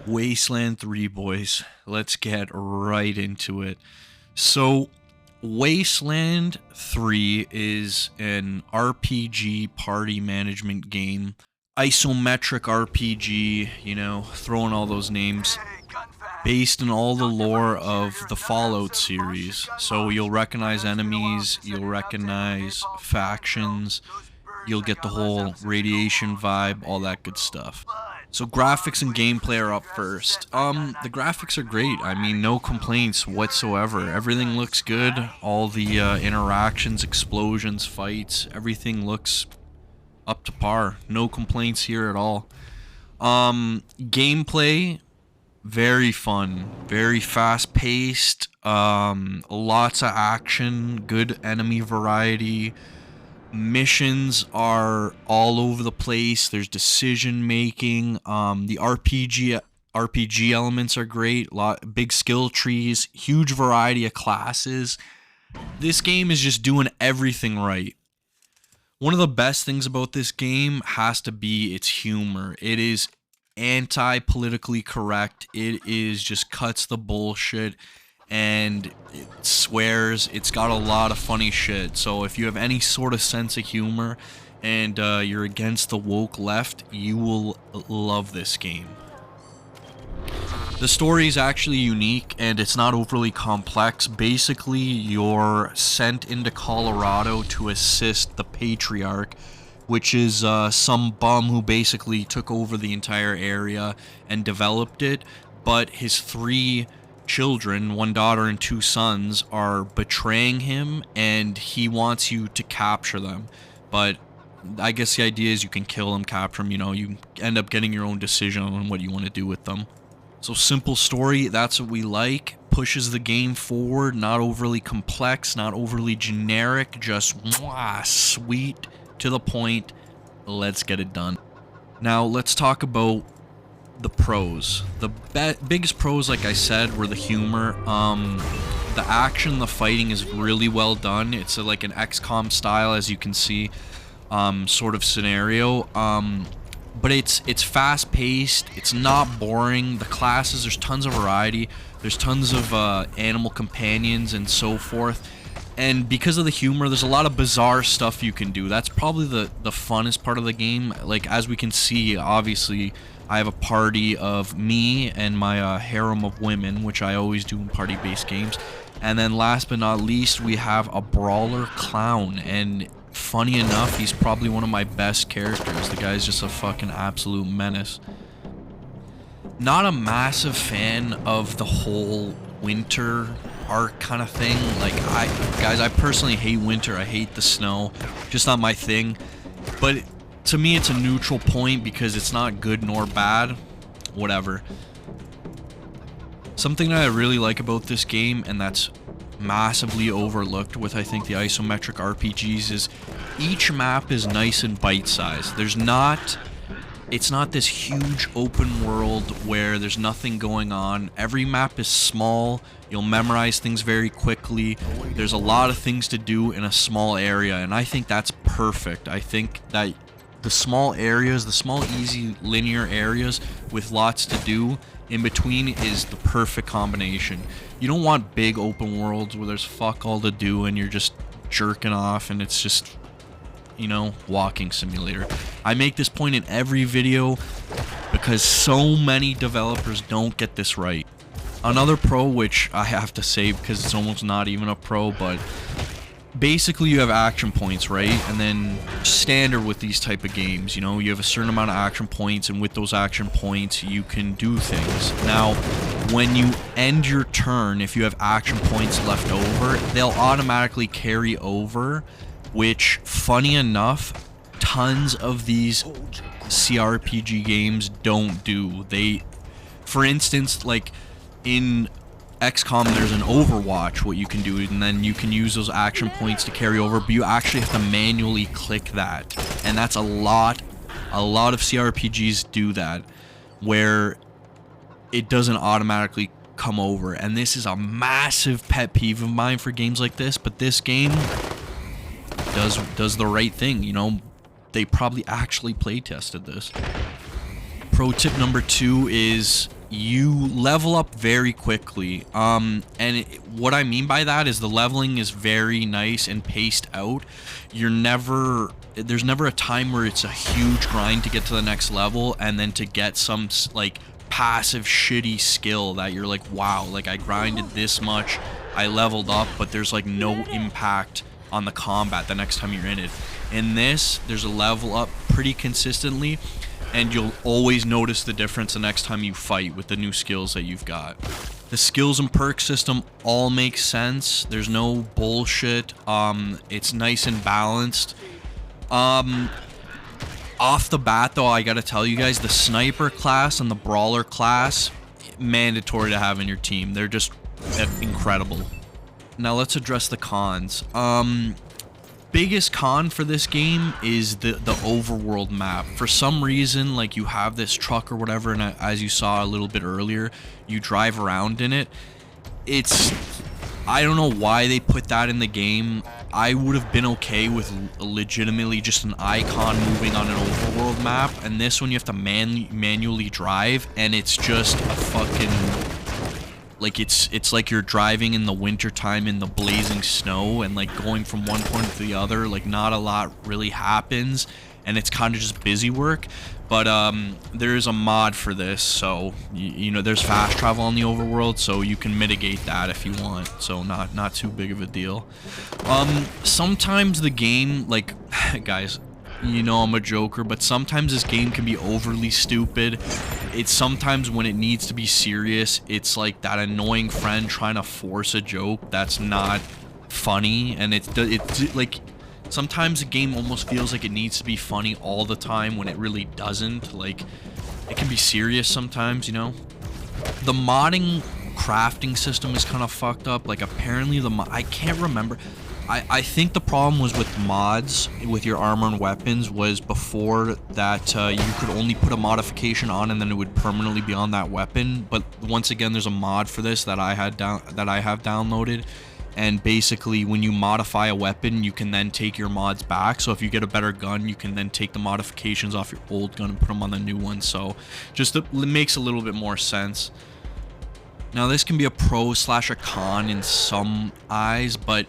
Wasteland 3, boys. Let's get right into it. So, Wasteland 3 is an RPG party management game. Isometric RPG, you know, throwing all those names. Based in all the lore of the Fallout series. So you'll recognize enemies, you'll recognize factions, you'll get the whole radiation vibe, all that good stuff. So graphics and gameplay are up first. The graphics are great. I mean, no complaints whatsoever. Everything looks good. All the interactions, explosions, fights, everything looks up to par. No complaints here at all. Gameplay, very fun, very fast-paced, lots of action, good enemy variety. Missions are all over the place. There's decision making. The RPG elements are great. Big skill trees, huge variety of classes. This game is just doing everything right. One of the best things about this game has to be its humor. It is anti-politically correct. It is just cuts the bullshit and it swears. It's got a lot of funny shit. So if you have any sort of sense of humor and you're against the woke left, you will love this game. The story is actually unique and it's not overly complex. Basically, you're sent into Colorado to assist the Patriarch, which is some bum who basically took over the entire area and developed it, but his 3 children, 1 daughter and 2 sons, are betraying him, and he wants you to capture them. But I guess the idea is you can kill them, capture them, you know, you end up getting your own decision on what you want to do with them. So simple story, that's what we like. Pushes the game forward, not overly complex, not overly generic, just sweet, to the point. Let's get it done. Now let's talk about the pros. The biggest pros, like I said, were the humor. The action, the fighting is really well done. It's like an XCOM style, as you can see, sort of scenario. But it's fast paced. It's not boring. The classes, there's tons of variety. There's tons of animal companions and so forth. And because of the humor, there's a lot of bizarre stuff you can do. That's probably the funnest part of the game. Like, as we can see, obviously, I have a party of me and my harem of women, which I always do in party-based games. And then last but not least, we have a brawler clown. And funny enough, he's probably one of my best characters. The guy's just a fucking absolute menace. Not a massive fan of the whole winter arc kind of thing. Like, I personally hate winter. I hate the snow. Just not my thing. But to me, it's a neutral point because it's not good nor bad. Whatever. Something that I really like about this game, and that's massively overlooked with, I think, the isometric RPGs, is each map is nice and bite-sized. It's not this huge open world where there's nothing going on. Every map is small. You'll memorize things very quickly. There's a lot of things to do in a small area, and I think that's perfect. I think that the small areas, the small, easy, linear areas with lots to do in between is the perfect combination. You don't want big open worlds where there's fuck all to do and you're just jerking off and it's just, you know, walking simulator. I make this point in every video because so many developers don't get this right. Another pro, which I have to say because it's almost not even a pro, but basically you have action points, right? And then standard with these type of games, you know, you have a certain amount of action points, and with those action points you can do things. Now, when you end your turn, if you have action points left over, they'll automatically carry over, which, funny enough, tons of these CRPG games don't do. For instance, like in XCOM, there's an Overwatch, what you can do, and then you can use those action points to carry over, but you actually have to manually click that, and that's a lot of CRPGs do that, where it doesn't automatically come over, and this is a massive pet peeve of mine for games like this. But this game does the right thing, you know. They probably actually play tested this. pro tip number 2 is you level up very quickly. What I mean by that is the leveling is very nice and paced out. There's never a time where it's a huge grind to get to the next level and then to get some like passive shitty skill that you're like, wow, like I grinded this much, I leveled up, but there's like no impact on the combat the next time you're in it. In this, there's a level up pretty consistently, and you'll always notice the difference the next time you fight with the new skills that you've got. The skills and perk system all make sense. There's no bullshit. It's nice and balanced. Off the bat though, I gotta tell you guys, the sniper class and the brawler class, mandatory to have in your team. They're just incredible. Now let's address the cons. Biggest con for this game is the overworld map. For some reason, like, you have this truck or whatever, and as you saw a little bit earlier, you drive around in it. I don't know why they put that in the game. I would have been okay with legitimately just an icon moving on an overworld map, and this one you have to manually drive, and it's just a fucking... like, it's like you're driving in the winter time in the blazing snow, and like going from one point to the other, like not a lot really happens, and it's kind of just busy work. But there is a mod for this, so you know, there's fast travel on the overworld, so you can mitigate that if you want, so not too big of a deal. Sometimes the game, like, guys, you know I'm a joker, but sometimes this game can be overly stupid. It's sometimes when it needs to be serious, it's like that annoying friend trying to force a joke that's not funny, and it's like, sometimes the game almost feels like it needs to be funny all the time when it really doesn't. Like, it can be serious sometimes, you know? The modding crafting system is kind of fucked up. Like, apparently I can't remember. I think the problem was with mods, with your armor and weapons, was before that you could only put a modification on and then it would permanently be on that weapon. But once again, there's a mod for this that I have downloaded, and basically when you modify a weapon, you can then take your mods back. So if you get a better gun, you can then take the modifications off your old gun and put them on the new one. So just it makes a little bit more sense. Now this can be a pro / a con in some eyes, but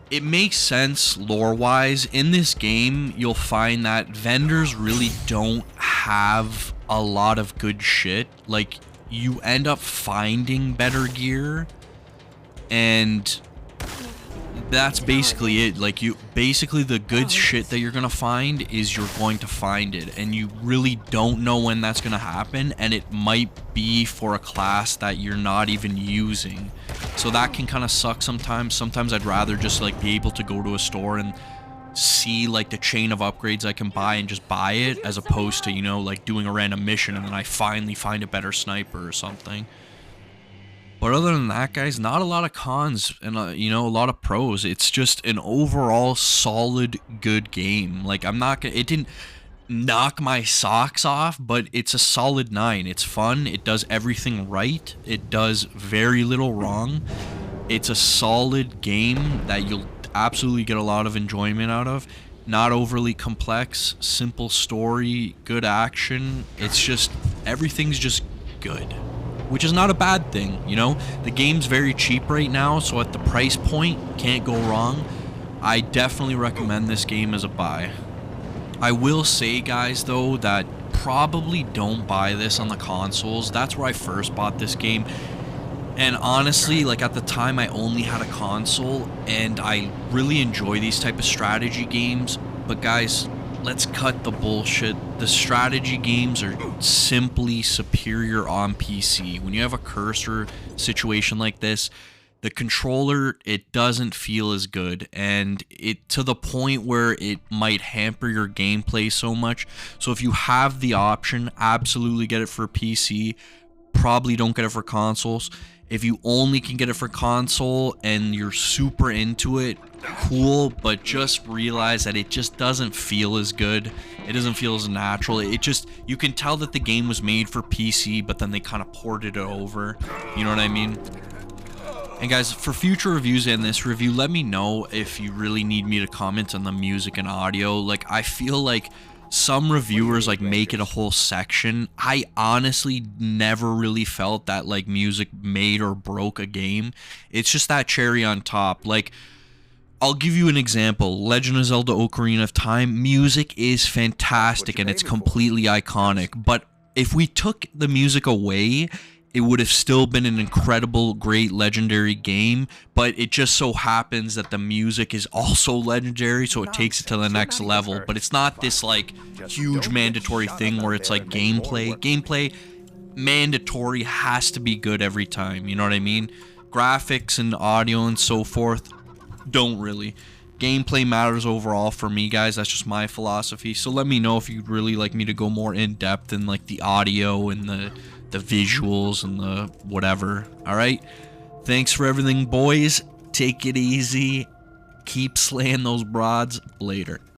it makes sense lore-wise. In this game, you'll find that vendors really don't have a lot of good shit. Like, you end up finding better gear, and that's basically it. Like, basically the good shit that you're gonna find is you're going to find it, and you really don't know when that's gonna happen, and it might be for a class that you're not even using. So that can kind of suck sometimes. Sometimes I'd rather just like be able to go to a store and see like the chain of upgrades I can buy and just buy it, as opposed to, you know, like doing a random mission and then I finally find a better sniper or something. But other than that, guys, not a lot of cons and you know, a lot of pros. It's just an overall solid good game. Like, it didn't knock my socks off, but it's a solid 9. It's fun, it does everything right, it does very little wrong. It's a solid game that you'll absolutely get a lot of enjoyment out of. Not overly complex, simple story, good action. It's just, everything's just good, which is not a bad thing, you know? The game's very cheap right now, so at the price point, can't go wrong. I definitely recommend this game as a buy. I will say, guys, though, that probably don't buy this on the consoles. That's where I first bought this game. And honestly, like, at the time, I only had a console, and I really enjoy these type of strategy games. But guys, let's cut the bullshit. The strategy games are simply superior on PC. When you have a cursor situation like this, the controller, it doesn't feel as good, and it to the point where it might hamper your gameplay so much. So if you have the option, absolutely get it for PC. Probably don't get it for consoles. If you only can get it for console and you're super into it, cool, but just realize that it just doesn't feel as good. It doesn't feel as natural. It just, you can tell that the game was made for PC, but then they kind of ported it over. You know what I mean? And guys, for future reviews and this review, let me know if you really need me to comment on the music and audio. Like, I feel like some reviewers like make it a whole section. I honestly never really felt that like music made or broke a game. It's just that cherry on top. Like, I'll give you an example. Legend of Zelda Ocarina of Time, music is fantastic and it's completely iconic. But if we took the music away, it would have still been an incredible, great, legendary game. But it just so happens that the music is also legendary, so it takes it to the next level. But it's not this like huge mandatory thing where it's like gameplay mandatory has to be good every time, you know what I mean? Graphics and audio and so forth don't really. Gameplay matters overall for me, guys. That's just my philosophy. So let me know if you'd really like me to go more in depth in like the audio and the visuals and the whatever. All right, thanks for everything, boys. Take it easy, keep slaying those broads. Later.